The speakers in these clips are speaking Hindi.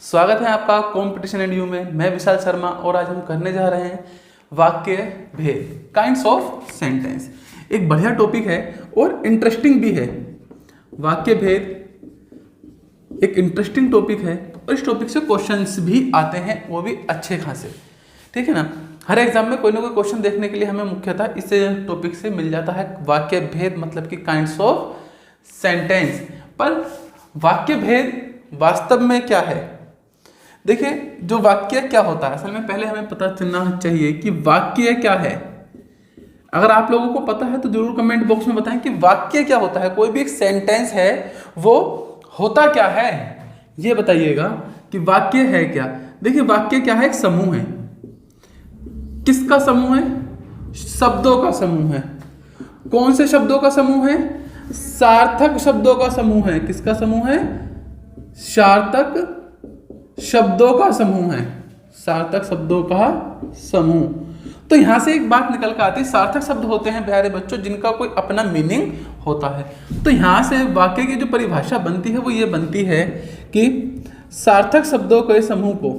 स्वागत है आपका कंपटीशन एंड यू में। मैं विशाल शर्मा और आज हम करने जा रहे हैं वाक्य भेद, काइंड्स ऑफ सेंटेंस। एक बढ़िया टॉपिक है और इंटरेस्टिंग भी है। वाक्य भेद एक इंटरेस्टिंग टॉपिक है और इस टॉपिक से क्वेश्चंस भी आते हैं, वो भी अच्छे खासे। ठीक है ना। हर एग्जाम में कोई ना कोई क्वेश्चन देखने के लिए हमें मुख्यतः इस टॉपिक से मिल जाता है। वाक्य भेद मतलब कि काइंड्स ऑफ सेंटेंस। पर वाक्य भेद वास्तव में क्या है? देखिए, जो वाक्य क्या होता है, असल में पहले हमें पता चलना चाहिए कि वाक्य क्या है। अगर आप लोगों को पता है तो जरूर कमेंट बॉक्स में बताएं कि वाक्य क्या होता है। कोई भी एक सेंटेंस है वो होता क्या है, ये बताइएगा कि वाक्य है क्या। देखिए, वाक्य क्या है? एक समूह है। किसका समूह है? शब्दों का समूह है। कौन से शब्दों का समूह है? सार्थक शब्दों का समूह है। किसका समूह है? सार्थक शब्दों का समूह है। सार्थक शब्दों का समूह। तो यहां से एक बात निकल कर आती है, सार्थक शब्द होते हैं प्यारे बच्चों जिनका कोई अपना मीनिंग होता है। तो यहां से वाक्य की जो परिभाषा बनती है वो ये बनती है कि सार्थक शब्दों के समूह को,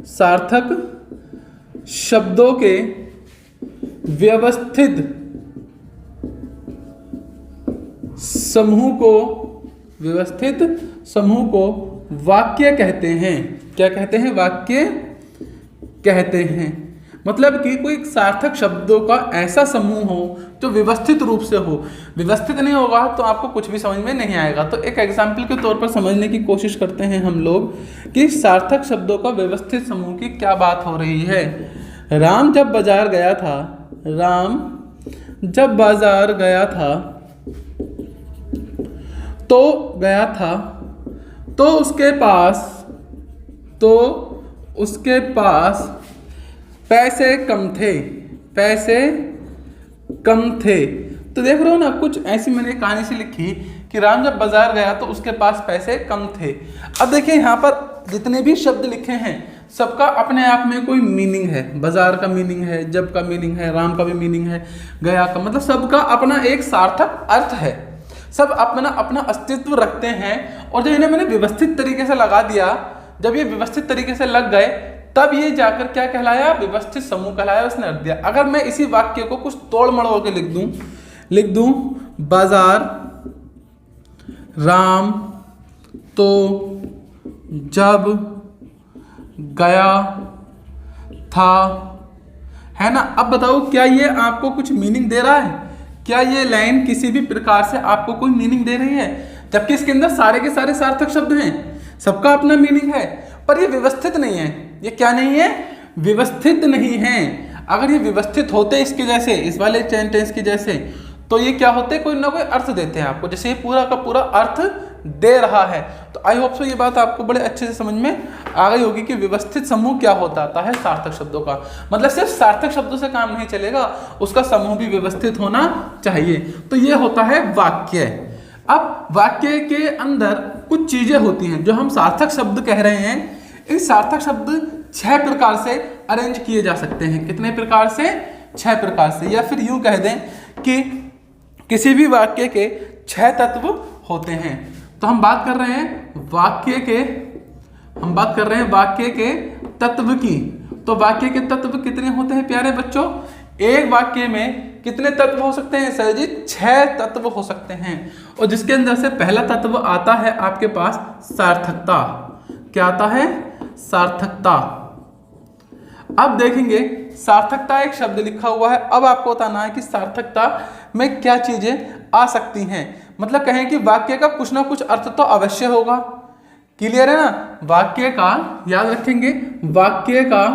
सार्थक शब्दों के व्यवस्थित समूह को वाक्य कहते हैं। क्या कहते हैं? वाक्य कहते हैं। मतलब कि कोई सार्थक शब्दों का ऐसा समूह हो जो व्यवस्थित रूप से हो। व्यवस्थित नहीं होगा तो आपको कुछ भी समझ में नहीं आएगा। तो एक एग्जाम्पल के तौर पर समझने की कोशिश करते हैं हम लोग कि सार्थक शब्दों का व्यवस्थित समूह की क्या बात हो रही है। राम जब बाजार गया था तो उसके पास पैसे कम थे। तो देख रहे हो ना, कुछ ऐसी मैंने कहानी से लिखी कि राम जब बाजार गया तो उसके पास पैसे कम थे। अब देखिए, यहाँ पर जितने भी शब्द लिखे हैं सबका अपने आप में कोई मीनिंग है। बाजार का मीनिंग है, जब का मीनिंग है, राम का भी मीनिंग है, गया का, मतलब सबका अपना एक सार्थक अर्थ है। सब अपना अपना अस्तित्व रखते हैं। और जब इन्हें मैंने व्यवस्थित तरीके से लगा दिया, जब ये व्यवस्थित तरीके से लग गए, तब ये जाकर क्या कहलाया? व्यवस्थित समूह कहलाया। उसने अर्थ दिया। अगर मैं इसी वाक्य को कुछ तोड़ मड़ोड़ के लिख दूं बाजार राम तो जब गया था, है ना। अब बताओ, क्या ये आपको कुछ मीनिंग दे रहा है? क्या ये लाइन किसी भी प्रकार से आपको कोई मीनिंग दे रही है? जबकि इसके अंदर सारे के सारे सार्थक शब्द हैं, सबका अपना मीनिंग है, पर ये व्यवस्थित नहीं है। ये क्या नहीं है? व्यवस्थित नहीं है। अगर ये व्यवस्थित होते इसके जैसे, इस वाले सेंटेंस के जैसे, तो ये क्या होते? कोई ना कोई अर्थ देते हैं आपको, जैसे ये पूरा का पूरा अर्थ दे रहा है। तो आई होप सो ये बात आपको बड़े अच्छे से समझ में आ गई होगी कि व्यवस्थित समूह क्या होता है सार्थक शब्दों का। मतलब सिर्फ सार्थक शब्दों से काम नहीं चलेगा, उसका समूह भी व्यवस्थित होना चाहिए। तो ये होता है वाक्य। अब वाक्य के अंदर कुछ चीजें होती हैं जो हम सार्थक शब्द कह रहे हैं। इन सार्थक शब्द 6 प्रकार से अरेंज किए जा सकते हैं। कितने प्रकार से? 6 प्रकार से। या फिर यूं कह दें कि किसी भी वाक्य के 6 तत्व होते हैं। तो हम बात कर रहे हैं वाक्य के तत्व की। तो वाक्य के तत्व कितने होते हैं प्यारे बच्चों? एक वाक्य में कितने तत्व हो सकते हैं सर जी? 6 तत्व हो सकते हैं। और जिसके अंदर से पहला तत्व आता है आपके पास सार्थकता। क्या आता है? सार्थकता। अब देखेंगे, सार्थकता एक शब्द लिखा हुआ है। अब आपको बताना है कि सार्थकता में क्या चीजें आ सकती हैं। मतलब कहें कि वाक्य का कुछ ना कुछ अर्थ तो अवश्य होगा। क्लियर है ना? वाक्य का, याद रखेंगे, वाक्य का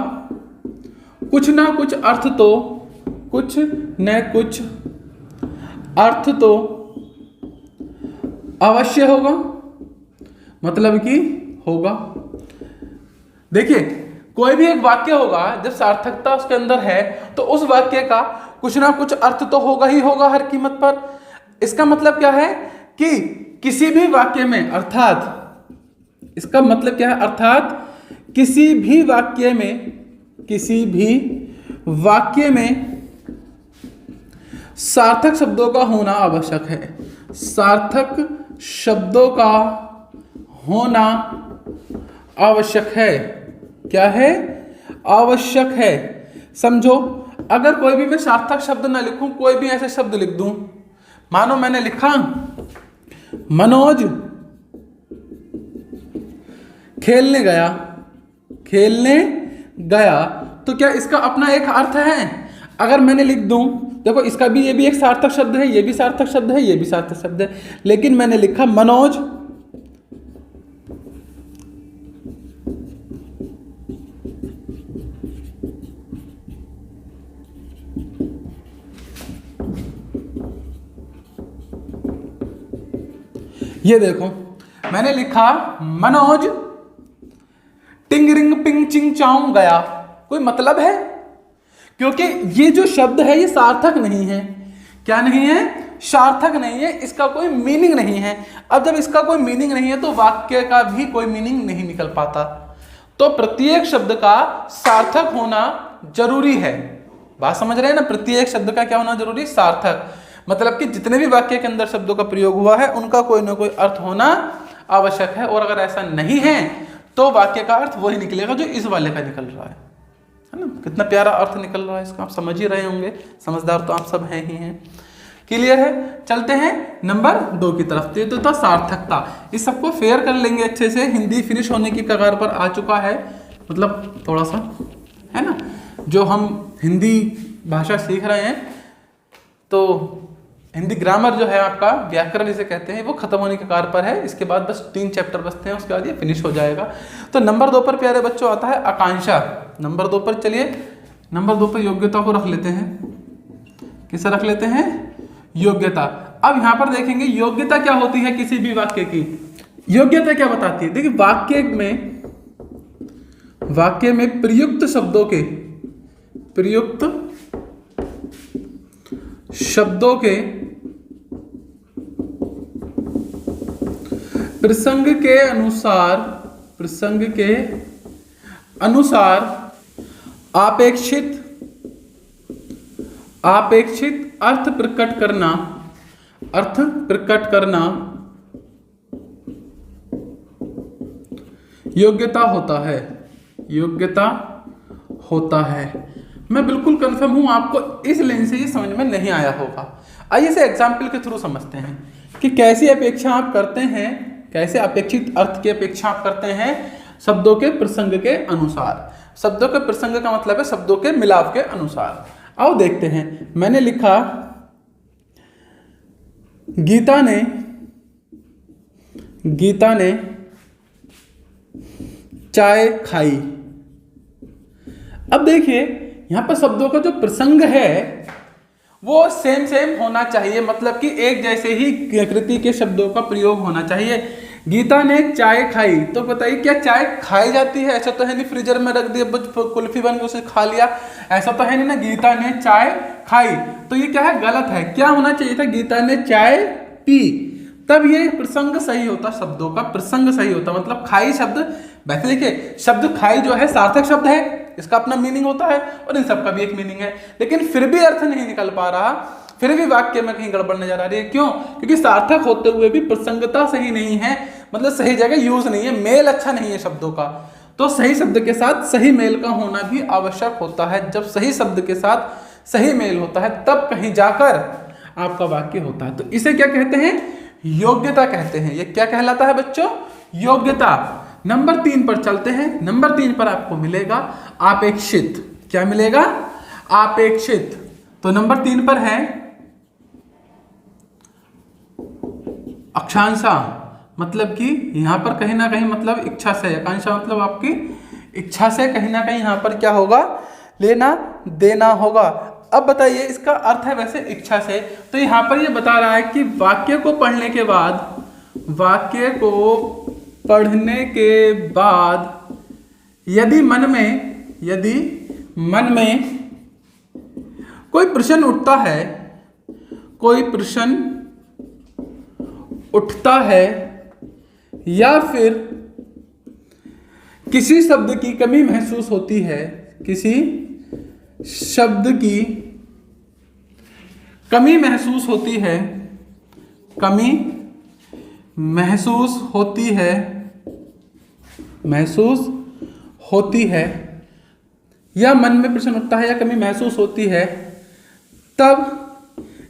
कुछ ना कुछ अर्थ तो, कुछ न कुछ अर्थ तो अवश्य होगा। मतलब कि होगा। देखिए, कोई भी एक वाक्य होगा, जब सार्थकता उसके अंदर है तो उस वाक्य का कुछ ना कुछ अर्थ तो होगा ही होगा हर कीमत पर। इसका मतलब क्या है कि किसी भी वाक्य में, अर्थात इसका मतलब क्या है? अर्थात किसी भी वाक्य में सार्थक शब्दों का होना आवश्यक है। सार्थक शब्दों का होना आवश्यक है। क्या है? आवश्यक है। समझो, अगर कोई भी मैं सार्थक शब्द ना लिखूं, कोई भी ऐसे शब्द लिख दूं, मानो मैंने लिखा मनोज खेलने गया, खेलने गया, तो क्या इसका अपना एक अर्थ है? अगर मैंने लिख दूं, देखो इसका भी, ये भी एक सार्थक शब्द है, ये भी सार्थक शब्द है, ये भी सार्थक शब्द है, लेकिन मैंने लिखा मनोज ये देखो मैंने लिखा मनोज टिंग रिंग पिंग चिंग चाऊ गया, कोई मतलब है? क्योंकि ये जो शब्द है ये सार्थक नहीं है। क्या नहीं है? सार्थक नहीं है, इसका कोई मीनिंग नहीं है। अब जब इसका कोई मीनिंग नहीं है तो वाक्य का भी कोई मीनिंग नहीं निकल पाता। तो प्रत्येक शब्द का सार्थक होना जरूरी है। बात समझ रहे हैं ना? प्रत्येक शब्द का क्या होना जरूरी? सार्थक। मतलब कि जितने भी वाक्य के अंदर शब्दों का प्रयोग हुआ है उनका कोई ना कोई अर्थ होना आवश्यक है, और अगर ऐसा नहीं है तो वाक्य का अर्थ वही निकलेगा जो इस वाले का निकल रहा है ना? कितना प्यारा अर्थ निकल रहा है इसका, आप समझ ही रहे होंगे। समझदार तो आप सब हैं ही हैं। क्लियर है? चलते हैं नंबर 2 की तरफ। तो था सार्थकता। इस सबको फेयर कर लेंगे अच्छे से। हिंदी फिनिश होने की कगार पर आ चुका है, मतलब थोड़ा सा है ना, जो हम हिंदी भाषा सीख रहे हैं तो हिंदी ग्रामर जो है आपका, व्याकरण जिसे कहते हैं, वो खत्म होने के कगार पर है। इसके बाद बस 3 चैप्टर बचते हैं, उसके बाद ये फिनिश हो जाएगा। तो नंबर 2 पर प्यारे बच्चों आता है आकांक्षा। नंबर 2 पर चलिए, नंबर 2 पर योग्यता को रख लेते हैं। किसे रख लेते हैं? योग्यता। अब यहां पर देखेंगे योग्यता क्या होती है किसी भी वाक्य की। योग्यता क्या बताती है? देखिए वाक्य में प्रयुक्त शब्दों के प्रसंग के अनुसार अपेक्षित अर्थ प्रकट करना योग्यता होता है। मैं बिल्कुल कंफर्म हूं आपको इस लाइन से ये समझ में नहीं आया होगा। आइए इसे एग्जाम्पल के थ्रू समझते हैं कि कैसी अपेक्षा आप करते हैं, कैसे अपेक्षित अर्थ की अपेक्षा आप करते हैं शब्दों के प्रसंग के अनुसार। शब्दों के प्रसंग का मतलब है शब्दों के मिलाप के अनुसार। आओ देखते हैं। मैंने लिखा गीता ने चाय खाई। अब देखिए यहां पर शब्दों का जो प्रसंग है वो सेम होना चाहिए, मतलब कि एक जैसे ही कृति के शब्दों का प्रयोग होना चाहिए। गीता ने चाय खाई, तो बताइए क्या चाय खाई जाती है? ऐसा तो है नहीं फ्रीजर में रख दिया कुल्फी बन के उसे खा लिया, ऐसा तो है नहीं ना। गीता ने चाय खाई, तो ये क्या है? गलत है। क्या होना चाहिए था? गीता ने चाय पी, तब ये प्रसंग सही होता, शब्दों का प्रसंग सही होता। मतलब खाई शब्द, वैसे देखिए शब्द खाई जो है सार्थक शब्द है, इसका अपना मीनिंग होता है और इन सब का भी एक मीनिंग है, लेकिन फिर भी अर्थ नहीं निकल पा रहा, फिर भी वाक्य में कहीं गड़बड़ नजर आ रही है। क्यों? क्योंकि सार्थक होते हुए भी प्रसंगता सही नहीं है, मतलब सही जगह यूज नहीं है, मेल अच्छा नहीं है शब्दों का। तो सही शब्द के साथ सही मेल का होना भी आवश्यक होता है। जब सही शब्द के साथ सही मेल होता है तब कहीं जाकर आपका वाक्य होता है। तो इसे क्या कहते हैं? योग्यता कहते हैं। ये क्या कहलाता है बच्चों? योग्यता। नंबर 3 पर चलते हैं। नंबर 3 पर आपको मिलेगा अपेक्षित। क्या मिलेगा? अपेक्षित। तो नंबर 3 पर है आकांक्षा, मतलब कि यहां पर कहीं ना कहीं मतलब इच्छा से, आकांक्षा मतलब आपकी इच्छा से कहीं ना कहीं यहां पर क्या होगा? लेना देना होगा। अब बताइए इसका अर्थ है वैसे इच्छा से, तो यहां पर ये बता रहा है कि वाक्य को पढ़ने के बाद यदि मन में कोई प्रश्न उठता है या फिर किसी शब्द की कमी महसूस होती है, किसी शब्द की कमी महसूस होती है महसूस होती है या मन में प्रश्न उठता है या कमी महसूस होती है, तब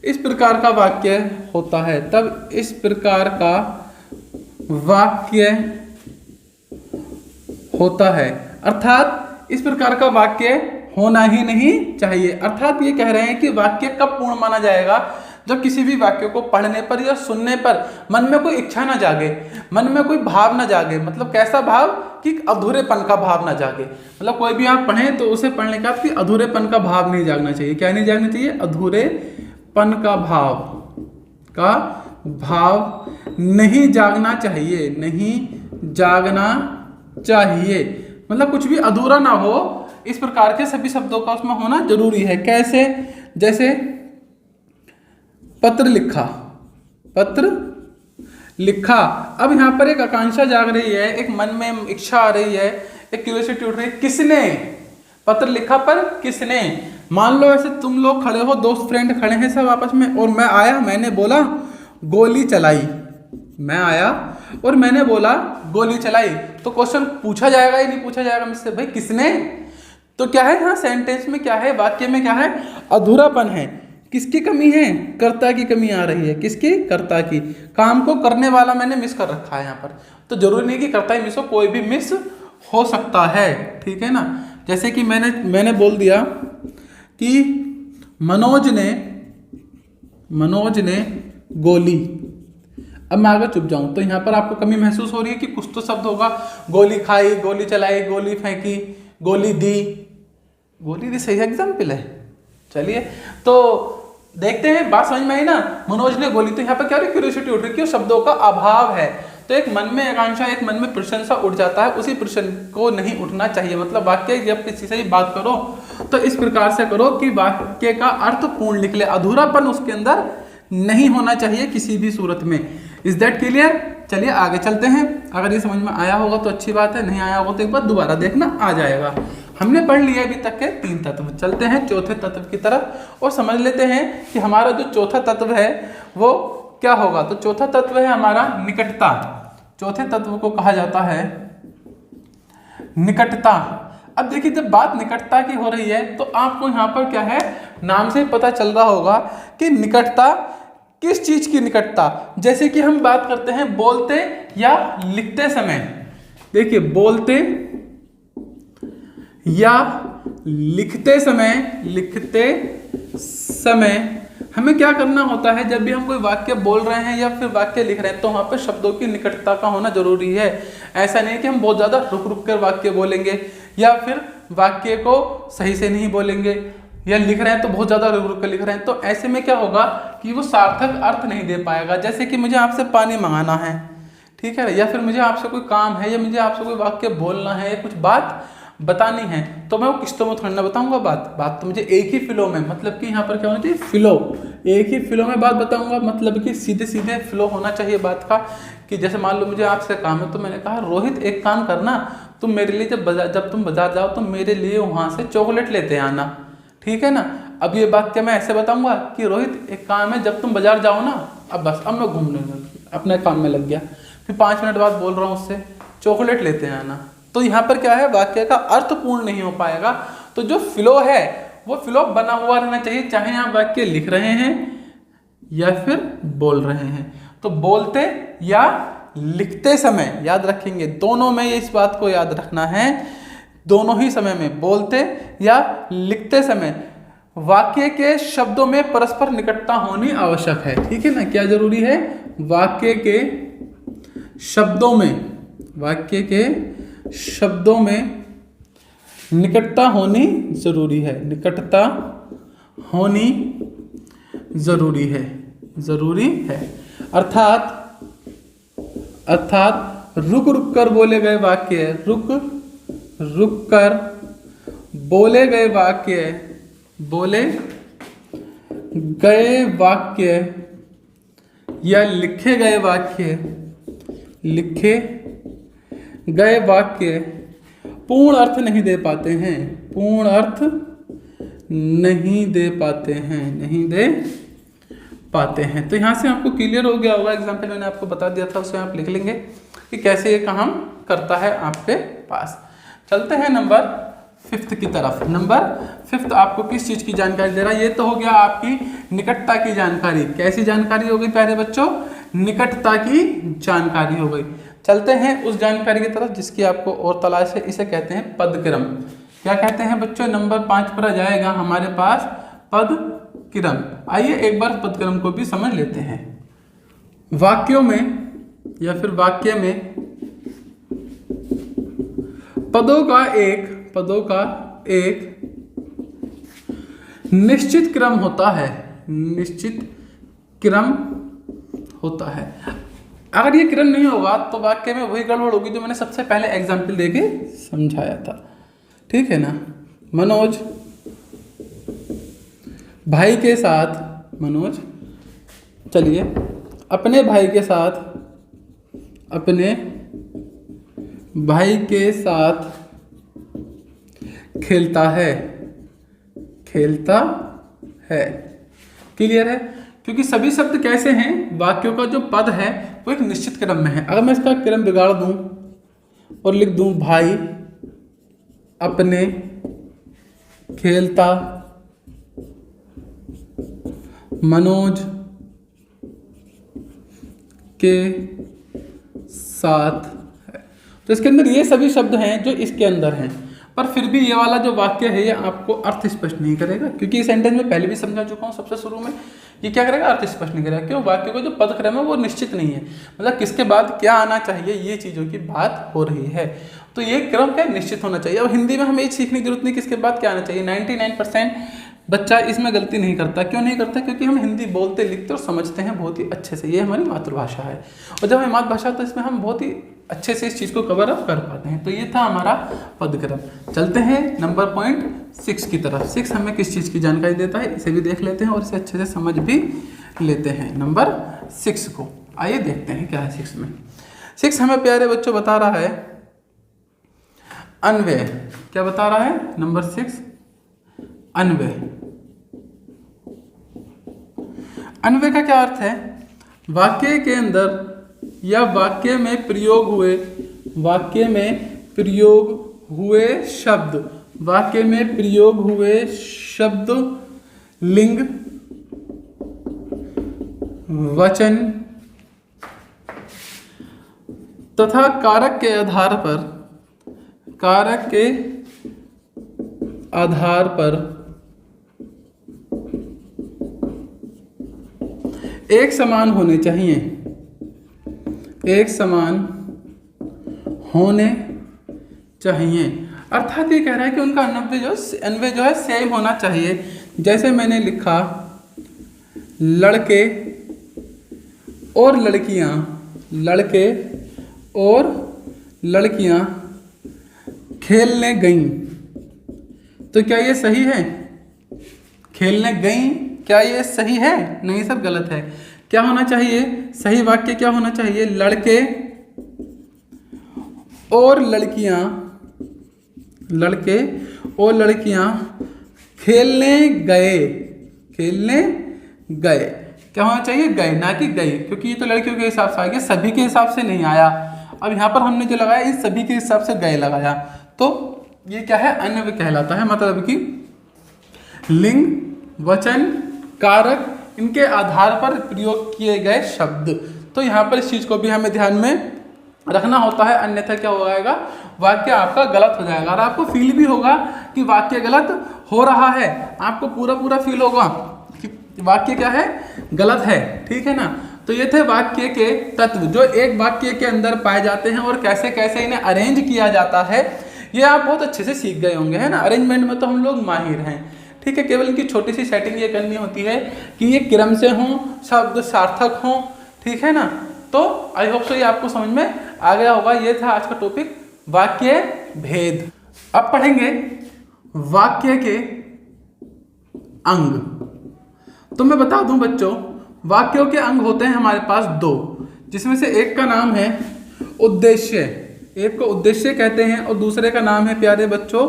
इस प्रकार का वाक्य होता है, तब इस प्रकार का वाक्य होता है। अर्थात इस प्रकार का वाक्य होना ही नहीं चाहिए। अर्थात ये कह रहे हैं कि वाक्य कब पूर्ण माना जाएगा, जब किसी भी वाक्य को पढ़ने पर या सुनने पर मन में कोई इच्छा ना जागे, मन में कोई भाव ना जागे। मतलब कैसा भाव कि अधूरेपन का भाव ना जागे। मतलब कोई भी आप पढ़ें तो उसे पढ़ने का कि अधूरेपन का भाव नहीं जागना चाहिए। क्या नहीं जागना चाहिए? अधूरेपन का भाव नहीं जागना चाहिए, नहीं जागना चाहिए। मतलब कुछ भी अधूरा ना हो, इस प्रकार के सभी शब्दों का उसमें होना जरूरी है। कैसे? जैसे पत्र लिखा, पत्र लिखा। अब यहाँ पर एक आकांक्षा जाग रही है, एक मन में इच्छा आ रही है, एक क्यूरियोसिटी उठ रही है। किसने पत्र लिखा? पर किसने? मान लो ऐसे तुम लोग खड़े हो, दोस्त फ्रेंड खड़े हैं सब आपस में, और मैं आया, मैंने बोला गोली चलाई। मैं आया और मैंने बोला गोली चलाई, तो क्वेश्चन पूछा जाएगा या नहीं पूछा जाएगा मुझसे, भाई किसने? तो क्या है यहाँ सेंटेंस में, क्या है वाक्य में, क्या है? अधूरापन है। किसकी कमी है? कर्ता की कमी आ रही है। किसकी? कर्ता की। काम को करने वाला मैंने मिस कर रखा है यहाँ पर। तो जरूरी नहीं कि कर्ता ही मिस हो, कोई भी मिस हो सकता है। ठीक है ना? जैसे कि मैंने बोल दिया कि मनोज ने गोली। अब मैं अगर चुप जाऊं तो यहाँ पर आपको कमी महसूस हो रही है कि कुछ तो शब्द होगा। गोली खाई, गोली चलाई, गोली फेंकी, गोली दी। गोली दी सही एग्जाम्पल है। चलिए तो देखते हैं, बात समझ में आई ना? मनोज ने गोली, तो यहाँ पर क्या क्यूरियोसिटी उठ रही है, शब्दों का अभाव है। तो एक मन में आकांक्षा, एक मन में प्रशंसा उठ जाता है, उसी प्रश्न को नहीं उठना चाहिए। मतलब वाक्य जब किसी से ही बात करो तो इस प्रकार से करो कि वाक्य का अर्थ पूर्ण निकले, अधूरापन उसके अंदर नहीं होना चाहिए किसी भी सूरत में। Is that clear? चलिए आगे चलते हैं। अगर ये समझ में आया होगा तो अच्छी बात है, नहीं आया होगा तो एक बार दोबारा देखना, आ जाएगा। हमने पढ़ लिया अभी तक के 3 तत्व। चलते हैं चौथे तत्व की तरफ और समझ लेते हैं कि हमारा जो चौथा तत्व है वो क्या होगा। तो चौथा तत्व है हमारा निकटता। चौथे तत्व को कहा जाता है निकटता। अब देखिए, जब बात निकटता की हो रही है तो आपको यहाँ पर क्या है, नाम से पता चल रहा होगा कि निकटता, किस चीज की निकटता। जैसे कि हम बात करते हैं बोलते या लिखते समय। देखिए, बोलते या लिखते समय हमें क्या करना होता है, जब भी हम कोई वाक्य बोल रहे हैं या फिर वाक्य लिख रहे हैं तो वहां पर शब्दों की निकटता का होना जरूरी है। ऐसा नहीं कि हम बहुत ज्यादा रुक रुक कर वाक्य बोलेंगे या फिर वाक्य को सही से नहीं बोलेंगे, या लिख रहे हैं तो बहुत ज्यादा रुक रुक कर लिख रहे हैं, तो ऐसे में क्या होगा कि वो सार्थक अर्थ नहीं दे पाएगा। जैसे कि मुझे आपसे पानी मंगाना है, ठीक है, या फिर मुझे आपसे कोई काम है, या मुझे आपसे कोई वाक्य बोलना है, या कुछ बात बतानी है, तो मैं वो किस्तों में थोड़ा ना बताऊंगा बात तो मुझे एक ही फ्लो में, मतलब कि यहाँ पर क्या होना चाहिए, फ्लो, एक ही फ्लो में बात बताऊंगा। मतलब कि सीधे सीधे फ्लो होना चाहिए बात का। कि जैसे मान लो मुझे आपसे काम है, तो मैंने कहा रोहित एक काम करना, तुम मेरे लिए जब तुम बाजार जाओ तो मेरे लिए वहाँ से चॉकलेट लेते आना, ठीक है ना। अब ये बात क्या मैं ऐसे बताऊंगा कि रोहित एक काम है, जब तुम बाजार जाओ ना, अब बस अब मैं घूमने अपने काम में लग गया, फिर 5 मिनट बाद बोल रहा हूँ उससे चॉकलेट लेते आना, तो यहाँ पर क्या है, वाक्य का अर्थ पूर्ण नहीं हो पाएगा। तो जो फ्लो है वो फ्लो बना हुआ रहना चाहिए, चाहे आप वाक्य लिख रहे हैं या फिर बोल रहे हैं। तो बोलते या लिखते समय याद रखेंगे, दोनों में इस बात को याद रखना है, दोनों ही समय में, बोलते या लिखते समय वाक्य के शब्दों में परस्पर निकटता होनी आवश्यक है, ठीक है ना। क्या जरूरी है, वाक्य के शब्दों में निकटता होनी जरूरी है, निकटता होनी जरूरी है। अर्थात रुक रुक कर बोले गए वाक्य, रुक कर बोले गए वाक्य या लिखे गए वाक्य पूर्ण अर्थ नहीं दे पाते हैं। तो यहाँ से आपको क्लियर हो गया होगा, एग्जाम्पल मैंने आपको बता दिया था, उसे आप लिख लेंगे। कि कैसे ये काम करता है आपके पास। चलते हैं नंबर 5 की तरफ। नंबर 5 आपको किस चीज़ की जानकारी दे रहा है? ये तो हो गया आपकी निकटता की जानकारी। कैसी जानकारी हो गई प्यारे बच्चों? निकटता की जानकारी हो गई। चलते हैं उस जानकारी की तरफ जिसकी आपको और तलाश है। इसे कहते हैं पदक्रम। क्या कहते हैं बच्चों? नंबर 5 पर आ जाएगा हमारे पास पदक्रम। आइए एक बार पदक्रम को भी समझ लेते हैं। वाक्यों में या फिर वाक्य में पदों का एक निश्चित क्रम होता है। निश्चित क्रम होता है। अगर ये क्रम नहीं होगा तो वाक्य में वही गड़बड़ होगी जो मैंने सबसे पहले एग्जाम्पल देके समझाया था। ठीक है ना? मनोज भाई के साथ, मनोज चलिए अपने भाई के साथ खेलता है। क्लियर है? क्योंकि सभी शब्द कैसे हैं? वाक्यों का जो पद है वो एक निश्चित क्रम में है। अगर मैं इसका क्रम बिगाड़ दूं और लिख दूं भाई अपने खेलता मनोज के साथ है, तो इसके अंदर ये सभी शब्द हैं जो इसके अंदर हैं। पर फिर भी ये वाला जो वाक्य है ये आपको अर्थ स्पष्ट नहीं करेगा, क्योंकि इस सेंटेंस में पहले भी समझा चुका हूँ सबसे शुरू में। ये क्या करेगा? अर्थ स्पष्ट नहीं करेगा। क्यों? वाक्य का जो पदक्रम है वो निश्चित नहीं है, मतलब किसके बाद क्या आना चाहिए ये चीज़ों की बात हो रही है। तो ये क्रम क्या निश्चित होना चाहिए। और हिंदी में हमें ये सीखने की जरूरत नहीं किसके बाद क्या आना चाहिए। 99% बच्चा इसमें गलती नहीं करता। क्यों नहीं करता? क्योंकि हम हिंदी बोलते, लिखते और समझते हैं बहुत ही अच्छे से। ये हमारी मातृभाषा है, और जब हमारी मातृभाषा तो इसमें हम बहुत ही अच्छे से इस चीज़ को कवर अप कर पाते हैं। तो ये था हमारा पदक्रम। चलते हैं नंबर पॉइंट 6 की तरफ। 6 हमें किस चीज़ की जानकारी देता है इसे भी देख लेते हैं और इसे अच्छे से समझ भी लेते हैं। नंबर 6 को आइए देखते हैं क्या है 6 में। 6 हमें प्यारे बच्चों बता रहा है अन्वय। क्या बता रहा है? नंबर 6 अन्वय। अन्वय का क्या अर्थ है? वाक्य के अंदर या वाक्य में प्रयोग हुए शब्द लिंग, वचन तथा कारक के आधार पर एक समान होने चाहिए। अर्थात ये कह रहा है कि उनका अन्वय जो है सेम होना चाहिए। जैसे मैंने लिखा लड़के और लड़कियां खेलने गईं, तो क्या ये सही है? खेलने गईं, क्या ये सही है? नहीं सर, गलत है। क्या होना चाहिए? सही वाक्य क्या होना चाहिए? लड़के और लड़कियां खेलने गए। क्या होना चाहिए? गए, ना कि गई, क्योंकि ये तो लड़कियों के हिसाब से आ गया, सभी के हिसाब से नहीं आया। अब यहाँ पर हमने जो लगाया इन सभी के हिसाब से गए लगाया, तो ये क्या है? अन्वय कहलाता है। मतलब कि लिंग, वचन, कारक इनके आधार पर प्रयोग किए गए शब्द। तो यहाँ पर इस चीज़ को भी हमें ध्यान में रखना होता है, अन्यथा क्या हो जाएगा? वाक्य आपका गलत हो जाएगा। और आपको फील भी होगा कि वाक्य गलत हो रहा है, आपको पूरा फील होगा कि वाक्य क्या है? गलत है। ठीक है ना? तो ये थे वाक्य के तत्व जो एक वाक्य के अंदर पाए जाते हैं और कैसे कैसे इन्हें अरेंज किया जाता है, ये आप बहुत अच्छे से सीख गए होंगे, है ना? अरेंजमेंट में तो हम लोग माहिर हैं। ठीक है, केवल इनकी छोटी सी सेटिंग ये करनी होती है कि ये क्रम से हों, शब्द सार्थक हों। ठीक है ना? तो आई होप सो ये आपको समझ में आ गया होगा। ये था आज का टॉपिक, वाक्य भेद। अब पढ़ेंगे वाक्य के अंग। तो मैं बता दूं बच्चों, वाक्यों के अंग होते हैं हमारे पास 2, जिसमें से एक का नाम है उद्देश्य, एक को उद्देश्य कहते हैं, और दूसरे का नाम है प्यारे बच्चों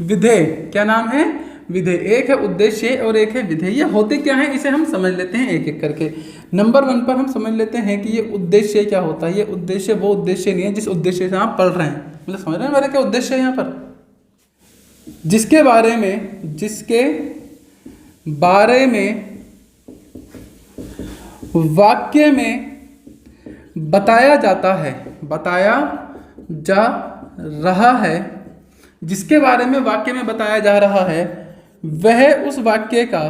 विधेय। क्या नाम है? विधेय। एक है उद्देश्य और एक है विधेय। ये होते क्या है इसे हम समझ लेते हैं एक एक करके। नंबर 1 पर हम समझ लेते हैं कि ये उद्देश्य क्या होता है। ये उद्देश्य वो उद्देश्य नहीं है जिस उद्देश्य से आप पढ़ रहे हैं। मतलब समझ रहे हैं मेरा क्या उद्देश्य है यहाँ पर, जिसके बारे में वाक्य में बताया जाता है, बताया जा रहा है, जिसके बारे में वाक्य में बताया जा रहा है, वह उस वाक्य का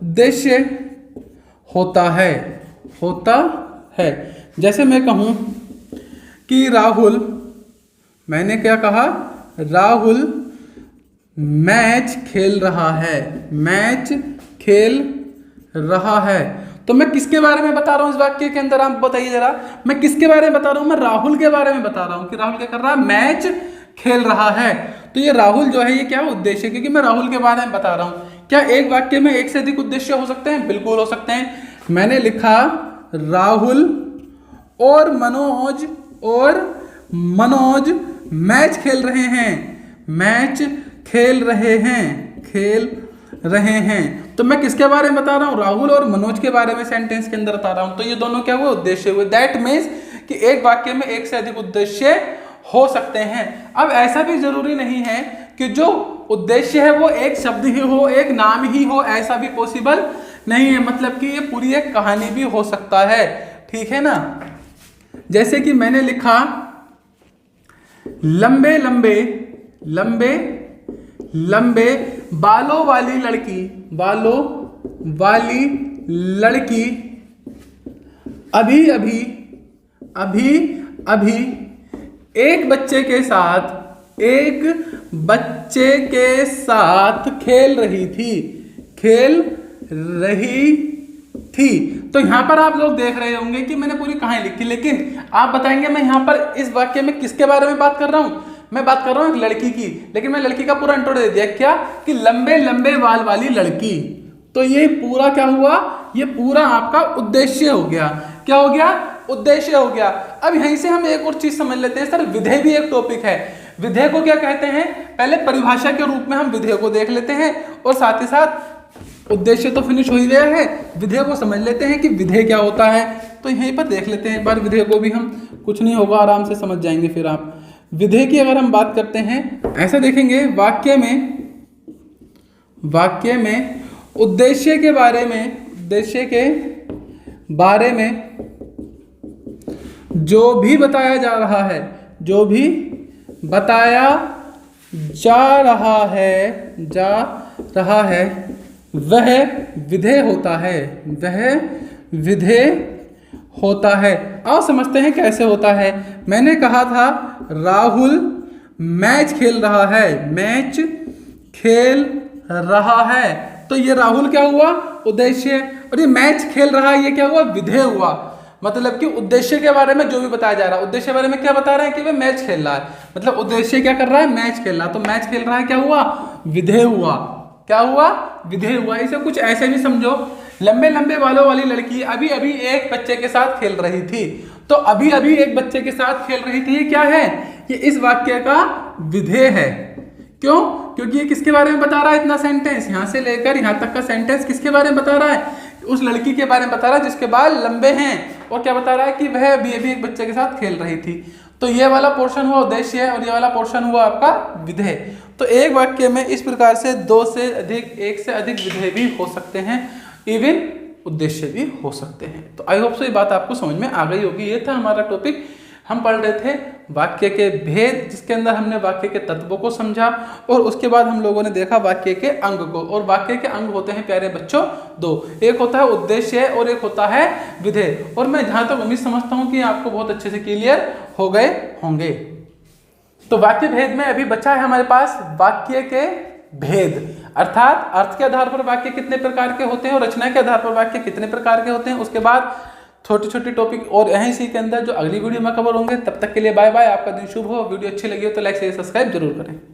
उद्देश्य होता है। जैसे मैं कहूँ कि राहुल, मैंने क्या कहा, राहुल मैच खेल रहा है, तो मैं किसके बारे में बता रहा हूँ इस वाक्य के अंदर, आप बताइए जरा। मैं किसके बारे में बता रहा हूँ, मैं राहुल के बारे में बता रहा हूँ कि राहुल क्या कर रहा है, मैच खेल रहा है। तो ये राहुल जो है ये क्या उद्देश्य है, क्योंकि मैं राहुल के बारे में बता रहा हूँ। क्या एक वाक्य में एक से अधिक उद्देश्य हो सकते हैं? बिल्कुल हो सकते हैं। मैंने लिखा राहुल और मनोज मैच खेल रहे हैं, तो मैं किसके बारे में बता रहा हूँ, राहुल और मनोज के बारे में सेंटेंस के अंदर बता रहा हूँ। तो ये दोनों क्या हुए, उद्देश्य हुए। दैट मीन्स कि एक वाक्य में एक से अधिक उद्देश्य हो सकते हैं। अब ऐसा भी जरूरी नहीं है कि जो उद्देश्य है वो एक शब्द ही हो, एक नाम ही हो, ऐसा भी पॉसिबल नहीं है। मतलब कि ये पूरी एक कहानी भी हो सकता है, ठीक है ना। जैसे कि मैंने लिखा लंबे बालों वाली लड़की अभी एक बच्चे के साथ खेल रही थी। तो यहाँ पर आप लोग देख रहे होंगे कि मैंने पूरी कहानी लिखी, लेकिन आप बताएंगे मैं यहाँ पर इस वाक्य में किसके बारे में बात कर रहा हूँ। मैं बात कर रहा हूँ एक लड़की की, लेकिन मैं लड़की का पूरा इंट्रो दे दिया, क्या कि लंबे बाल वाली लड़की। तो ये पूरा क्या हुआ, ये पूरा आपका उद्देश्य हो गया। क्या हो गया, उद्देश्य हो गया। अब यहीं से हम एक और चीज समझ लेते हैं सर, विधेय भी एक टॉपिक है। विधेय को क्या कहते हैं, पहले परिभाषा के रूप में हम विधेय को देख लेते हैं, और साथ ही साथ उद्देश्य तो फिनिश हो ही गया है, विधेय को समझ लेते हैं कि विधेय क्या होता है। तो यहीं पर देख लेते हैं एक बार विधेय को भी हम, कुछ नहीं होगा, आराम से समझ जाएंगे फिर आप। विधेय की अगर हम बात करते हैं, ऐसा देखेंगे वाक्य में उद्देश्य के बारे में जो भी बताया जा रहा है वह विधेय होता है। आओ समझते हैं कैसे होता है। मैंने कहा था राहुल मैच खेल रहा है, तो ये राहुल क्या हुआ, उद्देश्य, और ये मैच खेल रहा है, ये क्या हुआ, विधेय हुआ। मतलब कि उद्देश्य के बारे में जो भी बताया जा रहा है, उद्देश्य के बारे में क्या बता रहे हैं कि वह मैच खेल रहा है, मतलब उद्देश्य क्या कर रहा है, मैच खेल रहा है। तो मैच खेल रहा है क्या हुआ, विधेय हुआ। क्या हुआ, विधेय हुआ। इसे कुछ ऐसे भी समझो, लंबे बालों वाली लड़की अभी एक बच्चे के साथ खेल रही थी। तो अभी एक बच्चे के साथ खेल रही थी, ये क्या है, ये इस वाक्य का विधेय है। क्यों, क्योंकि ये किसके बारे में बता रहा है, इतना सेंटेंस यहां से लेकर यहां तक का सेंटेंस किसके बारे में बता रहा है, उस लड़की के बारे में बता रहा है जिसके बाल लंबे हैं। और क्या बता रहा है कि वह अभी एक बच्चे के साथ खेल रही थी। तो ये वाला पोर्शन हुआ उद्देश्य है, और ये वाला पोर्शन हुआ आपका विधेय। तो एक वाक्य में इस प्रकार से एक से अधिक विधेय भी हो सकते हैं, इवन उद्देश्य भी हो सकते हैं। तो आई होप सो ये बात आपको समझ में आ गई होगी। ये था हमारा टॉपिक। हम पढ़ रहे थे वाक्य के भेद, जिसके अंदर हमने वाक्य के तत्वों को समझा, और उसके बाद हम लोगों ने देखा वाक्य के अंग को। और वाक्य के अंग होते हैं प्यारे बच्चों दो, एक होता है उद्देश्य और एक होता है विधेय। और मैं जहां तक उम्मीद समझता हूं कि आपको बहुत अच्छे से क्लियर हो गए होंगे। तो वाक्य भेद में अभी बचा है हमारे पास वाक्य के भेद, अर्थात अर्थ के आधार पर वाक्य कितने प्रकार के होते हैं और रचना के आधार पर वाक्य कितने प्रकार के होते हैं। उसके बाद छोटे टॉपिक और इसी के अंदर जो अगली वीडियो में कवर होंगे। तब तक के लिए बाय बाय, आपका दिन शुभ हो। वीडियो अच्छी लगी हो तो लाइक शेयर सब्सक्राइब जरूर करें।